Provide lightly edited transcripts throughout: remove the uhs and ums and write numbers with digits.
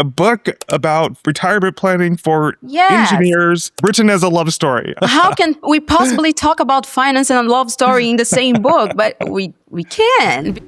a book about retirement planning for Yes. engineers, written as a love story. How can we possibly talk about finance and a love story in the same book? But we can.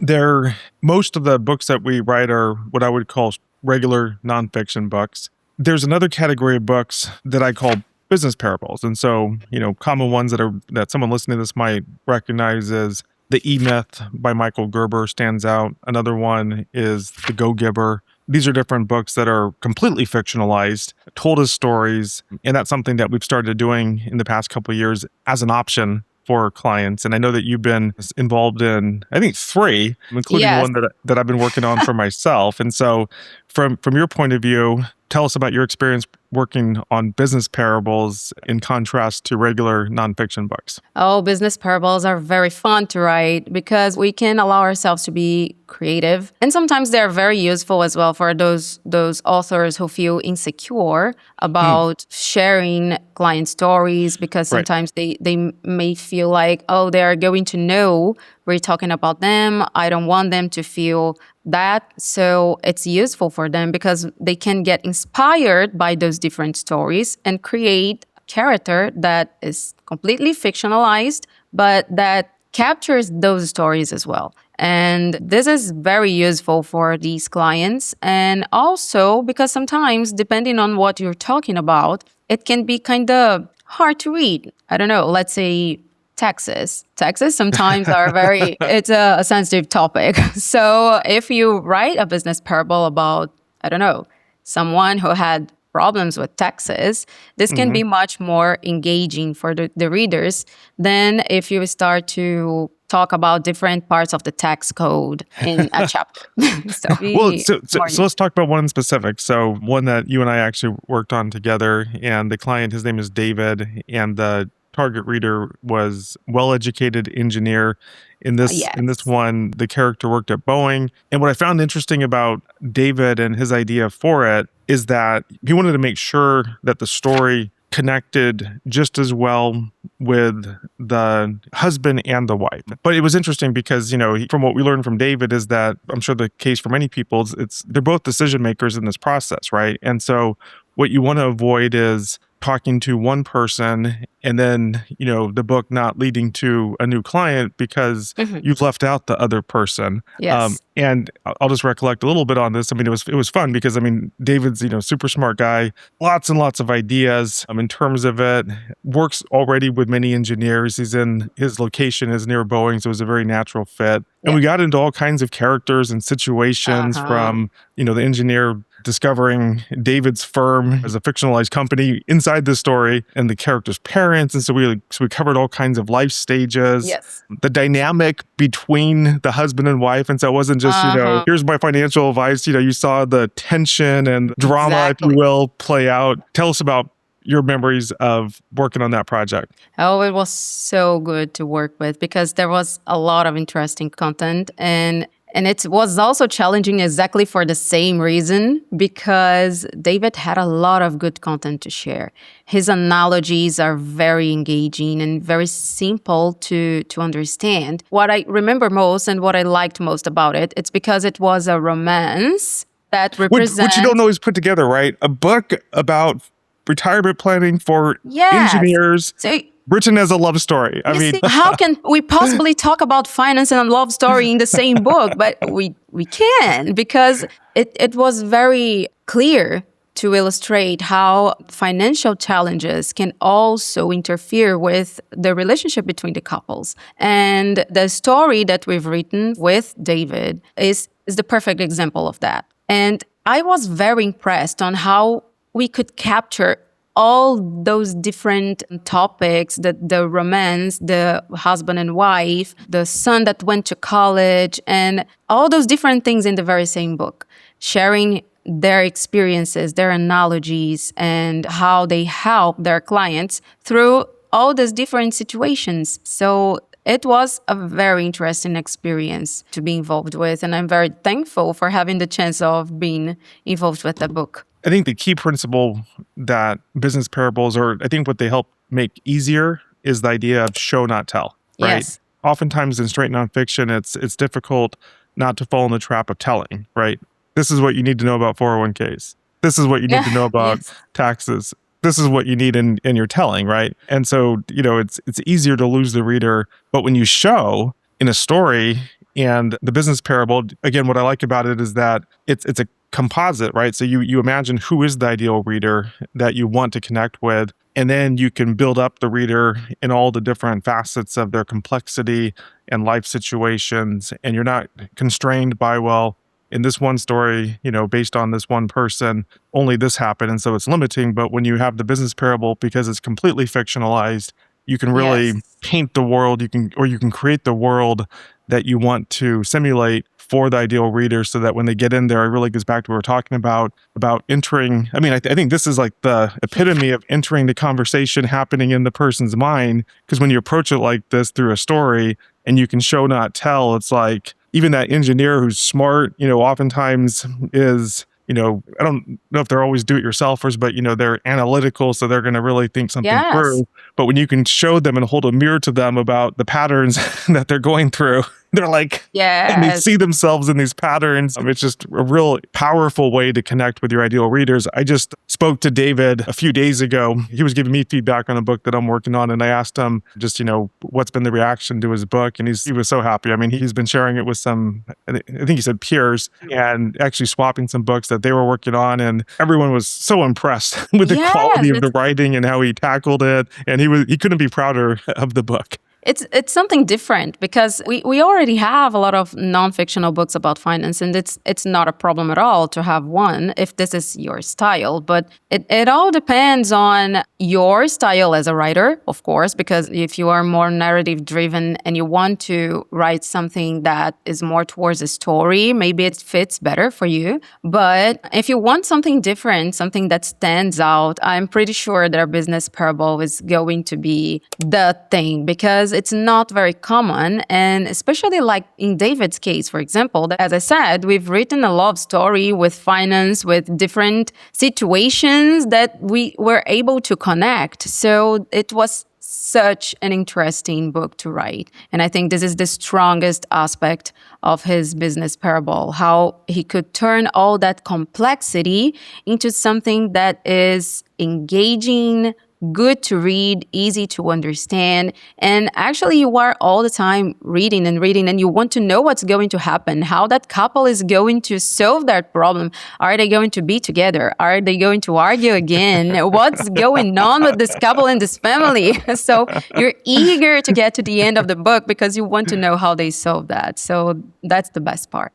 Most of the books that we write are what I would call regular nonfiction books. There's another category of books that I call business parables. And so, common ones that someone listening to this might recognize is The E-Myth by Michael Gerber stands out. Another one is The Go-Giver. These are different books that are completely fictionalized, told as stories. And that's something that we've started doing in the past couple of years as an option for clients. And I know that you've been involved in, I think, 3, including Yes. one that I've been working on for myself. And so from your point of view, tell us about your experience working on business parables in contrast to regular nonfiction books. Oh, business parables are very fun to write because we can allow ourselves to be creative. And sometimes they're very useful as well for those authors who feel insecure about sharing client stories, because Right. sometimes they may feel like, oh, they are going to know we're talking about them. I don't want them to feel that. So it's useful for them because they can get inspired by those different stories and create a character that is completely fictionalized, but that captures those stories as well. And this is very useful for these clients. And also because sometimes, depending on what you're talking about, it can be kind of hard to read. I don't know, let's say taxes. Taxes sometimes are it's a sensitive topic. So if you write a business parable about, I don't know, someone who had problems with taxes, this can be much more engaging for the readers than if you start to talk about different parts of the tax code in a chapter. So let's talk about one in specific. So one that you and I actually worked on together, and the client, his name is David, and the target reader was well-educated engineer. In this one, the character worked at Boeing. And what I found interesting about David and his idea for it is that he wanted to make sure that the story connected just as well with the husband and the wife. But it was interesting because, from what we learned from David is that, I'm sure the case for many people, they're both decision makers in this process, right? And so what you want to avoid is talking to one person and then, the book not leading to a new client because you've left out the other person. Yes. And I'll just recollect a little bit on this. I mean, it was fun because, David's, super smart guy, lots and lots of ideas in terms of it, works already with many engineers. His location is near Boeing, so it was a very natural fit. And we got into all kinds of characters and situations from, the engineer discovering David's firm as a fictionalized company inside the story and the character's parents. And so we covered all kinds of life stages, the dynamic between the husband and wife. And so it wasn't just, here's my financial advice. You saw the tension and drama, if you will, play out. Tell us about your memories of working on that project. Oh, it was so good to work with because there was a lot of interesting content, and it was also challenging exactly for the same reason, because David had a lot of good content to share. His analogies are very engaging and very simple to understand. What I remember most and what I liked most about it's because it was a romance that represents... Which you don't always put together, right? A book about retirement planning for engineers. Written as a love story. How can we possibly talk about finance and a love story in the same book? But we can, because it was very clear to illustrate how financial challenges can also interfere with the relationship between the couples. And the story that we've written with David is the perfect example of that. And I was very impressed on how we could capture all those different topics, the romance, the husband and wife, the son that went to college, and all those different things in the very same book, sharing their experiences, their analogies, and how they help their clients through all those different situations. So it was a very interesting experience to be involved with, and I'm very thankful for having the chance of being involved with the book. I think the key principle that business parables, or I think what they help make easier, is the idea of show, not tell, right? Yes. Oftentimes in straight nonfiction, it's difficult not to fall in the trap of telling, right? This is what you need to know about 401ks. This is what you need to know about Yes. taxes. This is what you need in your telling, right? And so, it's easier to lose the reader. But when you show in a story and the business parable, again, what I like about it is that it's a composite, right? So you imagine who is the ideal reader that you want to connect with, and then you can build up the reader in all the different facets of their complexity and life situations, and you're not constrained by, well, in this one story, based on this one person, only this happened, and so it's limiting. But when you have the business parable, because it's completely fictionalized, you can really Yes. paint the world. You can create the world that you want to simulate for the ideal reader, so that when they get in there, it really goes back to what we're talking about entering. I mean, I think this is like the epitome of entering the conversation happening in the person's mind, because when you approach it like this through a story and you can show not tell, it's like even that engineer who's smart, oftentimes is, I don't know if they're always do-it-yourselfers, but they're analytical, so they're going to really think something Yes. through. But when you can show them and hold a mirror to them about the patterns that they're going through, they're like, and they Yes. see themselves in these patterns. It's just a real powerful way to connect with your ideal readers. I just spoke to David a few days ago. He was giving me feedback on a book that I'm working on, and I asked him just, what's been the reaction to his book, and he was so happy. I mean, he's been sharing it with some, I think he said peers, and actually swapping some books that they were working on, and everyone was so impressed with the Yes. quality of the writing and how he tackled it, and he couldn't be prouder of the book. It's something different because we already have a lot of non-fictional books about finance, and it's not a problem at all to have one if this is your style. But it all depends on your style as a writer, of course, because if you are more narrative driven and you want to write something that is more towards a story, maybe it fits better for you. But if you want something different, something that stands out, I'm pretty sure that our business parable is going to be the thing, because it's not very common. And especially like in David's case, for example, as I said, we've written a love story with finance, with different situations that we were able to connect. So it was such an interesting book to write. And I think this is the strongest aspect of his business parable, how he could turn all that complexity into something that is engaging, good to read, easy to understand. And actually, you are all the time reading, and you want to know what's going to happen, how that couple is going to solve that problem. Are they going to be together? Are they going to argue again? What's going on with this couple and this family? So you're eager to get to the end of the book because you want to know how they solve that. So that's the best part.